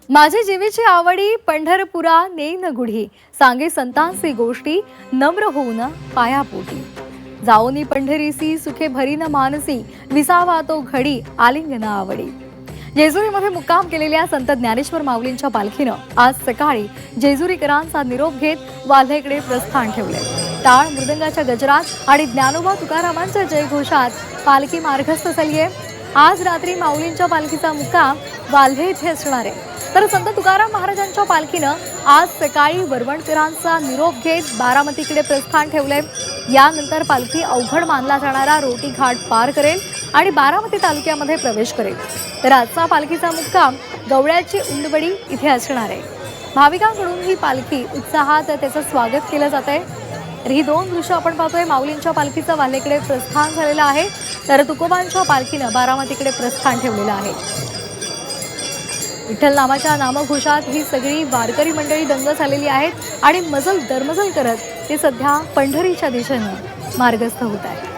माझे जीवेची आवडी पंढरपुरा नेन गुढी, सांगे संतांसी गोष्टी, नम्र होऊन पायापोटी. जाऊनी पंढरीसी सुखे भरीन मानसी, विसावा तो घडी आलिंगन आवडी. जेजुरीमध्ये मुक्काम केलेल्या संत ज्ञानेश्वर माऊलींच्या पालखीनं आज सकाळी जेजुरीकरांचा निरोप घेत वाल्हेकडे प्रस्थान ठेवले. टाळ मृदंगाच्या गजरात आणि ज्ञानोबा तुकारामांच्या जयघोषात पालखी मार्गस्थ झाली आहे. आज रात्री माऊलींच्या पालखीचा मुक्काम वाल्हे येथे असणार आहे. तर संत तुकाराम महाराजांच्या पालखीनं आज सकाळी वरवणकरांचा निरोप घेत बारामतीकडे प्रस्थान ठेवले. यानंतर पालखी अवघड मानला जाणारा रोटी घाट पार करेल आणि बारामती तालुक्यामध्ये प्रवेश करेल. तर आजचा पालखीचा मुक्काम गवळ्याची उंडवडी इथे असणार आहे. भाविकांकडून ही पालखी उत्साहात त्याचं स्वागत केलं जात आहे. तर ही दोन दृश्य आपण पाहतोय. माऊलींच्या पालखीचं वाल्हेकडे प्रस्थान झालेलं आहे, तर तुकोबांच्या पालखीनं बारामतीकडे प्रस्थान ठेवलेलं आहे. विठ्ठल नामाच्या नामघोषात ही सगळी वारकरी मंडळी दंग झालेली आहेत आणि मजल दरमजल करत ते सध्या पंढरीच्या दिशेनं मार्गस्थ होत आहे.